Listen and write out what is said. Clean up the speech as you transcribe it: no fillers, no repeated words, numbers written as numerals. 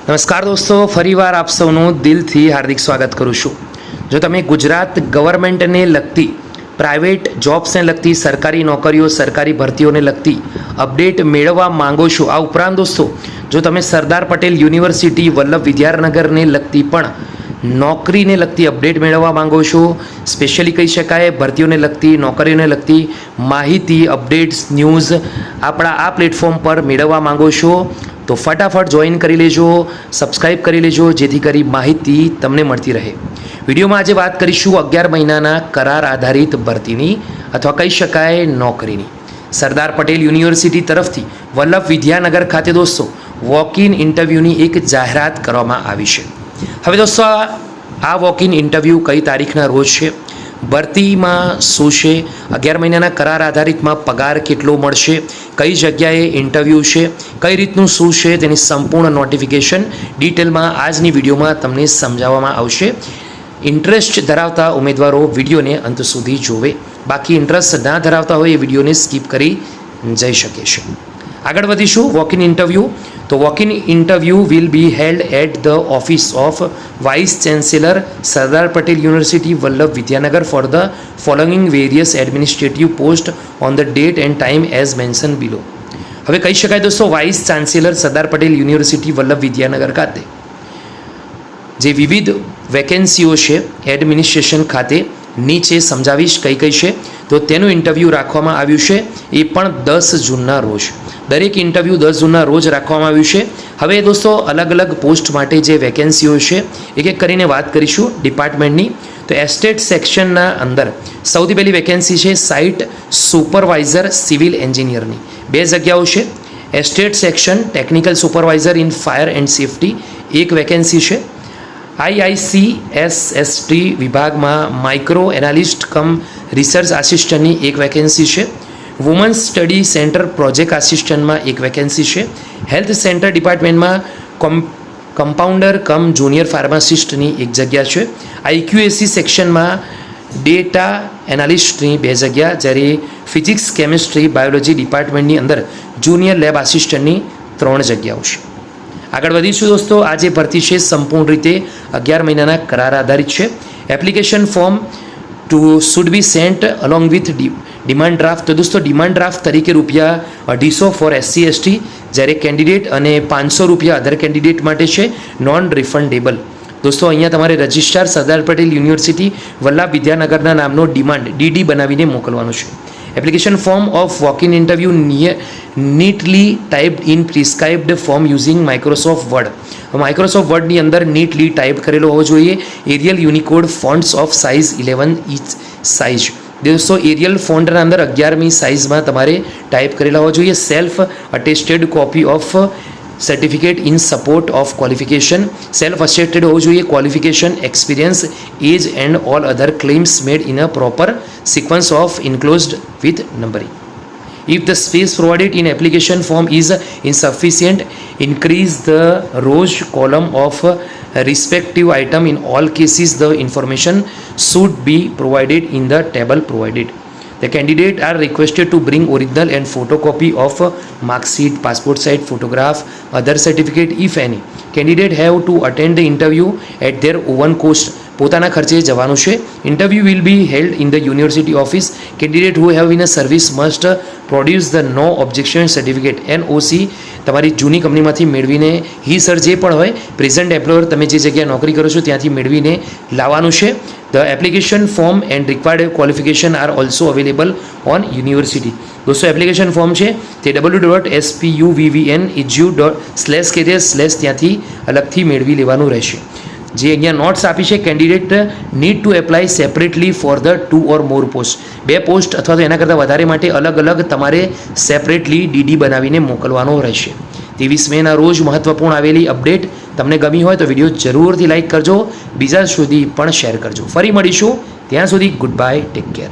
નમસ્કાર દોસ્તો, ફરીવાર આપ સૌનું દિલથી હાર્દિક સ્વાગત કરું છું. જો તમે ગુજરાત ગવર્મેન્ટને લગતી પ્રાઇવેટ જોબ્સને લગતી સરકારી નોકરીઓ સરકારી ભરતીઓને લગતી અપડેટ મેળવવા માંગો છો, આ ઉપરાંત દોસ્તો જો તમે સરદાર પટેલ યુનિવર્સિટી વલ્લભ વિદ્યાનગરને લગતી પણ નોકરીને લગતી અપડેટ મેળવવા માંગો છો, સ્પેશિયલી કહી શકાય ભરતીઓને લગતી નોકરીઓને લગતી માહિતી અપડેટ્સ ન્યૂઝ આપણા આ પ્લેટફોર્મ પર મેળવવા માંગો છો તો ફટાફટ જોઈન કરી લેજો, સબસ્ક્રાઈબ કરી લેજો, જેથી કરી માહિતી તમને મળતી રહે. વિડીયોમાં આજે વાત કરીશું 11 મહિનાના કરાર આધારિત ભરતીની અથવા કહી શકાય નોકરીની. સરદાર પટેલ યુનિવર્સિટી તરફથી વલ્લભ વિદ્યાનગર ખાતે દોસ્તો વોક ઇન ઇન્ટરવ્યૂની એક જાહેરાત કરવામાં આવી છે. હવે દોસ્તો આ વોક ઇન ઇન્ટરવ્યૂ કઈ તારીખના રોજ છે, ભરતીમાં શું છે, 11 મહિનાના કરાર આધારિતમાં પગાર કેટલો મળશે, કઈ જગ્યાએ ઇન્ટરવ્યૂ છે, કઈ રીતનું શું છે, તેની સંપૂર્ણ નોટિફિકેશન ડિટેલમાં આજની વિડીયોમાં તમને સમજાવવામાં આવશે. ઇન્ટરેસ્ટ ધરાવતા ઉમેદવારો વિડીયોને અંત સુધી જોવે, બાકી ઇન્ટરેસ્ટ ના ધરાવતા હોય એ વિડીયોને સ્કીપ કરી જઈ શકે છે. આગળ વધીશું. વોક ઇન ઇન્ટરવ્યૂ તો walk in interview will be held at the office of vice chancellor Sardar Patel university Vallabh Vidyanagar for the following various administrative post on the date and time as mention below. હવે કહી શકાય દોસ્તો vice chancellor Sardar Patel university Vallabh Vidyanagar ખાતે જે વિવિધ વેકેન્સીઓ છે administration ખાતે નીચે સમજાવીશ કઈ કઈ છે. તો તેનું ઇન્ટરવ્યૂ રાખવામાં આવ્યું છે એ પણ 10 જૂનના રોજ. દરેક ઇન્ટરવ્યૂ 10 જૂનના રોજ રાખવામાં આવ્યું છે. હવે દોસ્તો અલગ અલગ પોસ્ટ માટે જે વેકેન્સીઓ છે એક એક કરીને વાત કરીશું ડિપાર્ટમેન્ટની. તો એસ્ટેટ સેક્શનના અંદર સૌથી પહેલી વેકેન્સી છે સાઇટ સુપરવાઇઝર સિવિલ એન્જિનિયરની, 2 જગ્યાઓ છે. Estate section technical supervisor in fire and safety એક વેકેન્સી છે. IICSST વિભાગમાં માઇક્રો એનાલિસ્ટ કમ રિસર્ચ આસિસ્ટન્ટની એક વેકેન્સી છે. વુમન્સ સ્ટડી સેન્ટર પ્રોજેક્ટ આસિસ્ટન્ટમાં એક વેકેન્સી છે. હેલ્થ સેન્ટર ડિપાર્ટમેન્ટમાં કમ્પાઉન્ડર કમ જુનિયર ફાર્માસિસ્ટની એક જગ્યા છે. IQAC સેક્શનમાં ડેટા એનાલિસ્ટની 2 જગ્યા, જ્યારે ફિઝિક્સ કેમિસ્ટ્રી બાયોલોજી ડિપાર્ટમેન્ટની અંદર જુનિયર લેબ આસિસ્ટન્ટની 3 જગ્યાઓ છે. આગળ વધીશું દોસ્તો. આ જે ભરતી છે સંપૂર્ણ રીતે 11 મહિનાના કરાર આધારિત છે. Application form to should be sent along with demand draft. તો દોસ્તો ડિમાન્ડ ડ્રાફ્ટ તરીકે ₹250 ફોર SC ST, જ્યારે કેન્ડિડેટ અને ₹500 અધર કેન્ડિડેટ માટે છે, નોન રિફંડેબલ. દોસ્તો અહીંયા તમારે રજિસ્ટ્રાર સરદાર પટેલ યુનિવર્સિટી વલ્લભ વિદ્યાનગરના નામનો ડિમાન્ડ DD બનાવીને મોકલવાનો છે. Application form of walk in interview neatly typed in prescribed form using Microsoft Word. Microsoft વર્ડની અંદર નીટલી ટાઈપ કરેલો હોવો જોઈએ. Arial Unicode fonts of size 11 inch size. દોસ્તો એરિયલ ફોન્ટના અંદર 11મી સાઇઝમાં તમારે ટાઈપ કરેલા હોવા જોઈએ. Self attested copy of certificate in support of qualification, self attested હોવું જોઈએ. Qualification, experience, age and all other claims made in a proper sequence of enclosed with numbering. If the space provided in application form is insufficient, increase the rows column of respective item. In all cases, the information should be provided in the table provided. The candidate are requested to bring original and photocopy of mark sheet, passport size photograph, other certificate if any. Candidate have to attend the interview at their own cost. પોતાના ખર્ચે જવાનું છે. Interview will be held in the university office. Candidate who have in a service must produce the no objection certificate NOC તમારી જૂની કંપનીમાંથી મેળવીને sir જે પણ હોય પ્રેઝન્ટ એમ્પ્લોયર તમે જે જગ્યાએ નોકરી કરો છો ત્યાંથી મેળવીને લાવવાનું છે. The application form and required qualification are also available on university. દોસ્તો એપ્લિકેશન ફોર્મ છે તે www.spuvvnedu.career/ ત્યાંથી અલગથી મેળવી લેવાનું રહેશે. જે અહીંયા નોટ્સ આપી છે, candidate need to apply separately for the 2 or more post. 2 post અથવા તો એના કરતાં વધારે માટે અલગ અલગ તમારે સેપરેટલી DD બનાવીને મોકલવાનો રહેશે. 23 મેના રોજ મહત્વપૂર્ણ આવેલી અપડેટ તમને ગમી હોય તો વિડીયો જરૂરથી લાઇક કરજો, બીજા સુધી પણ શેર કરજો. ફરી મળીશું, ત્યાં સુધી ગુડ બાય, ટેક કેર.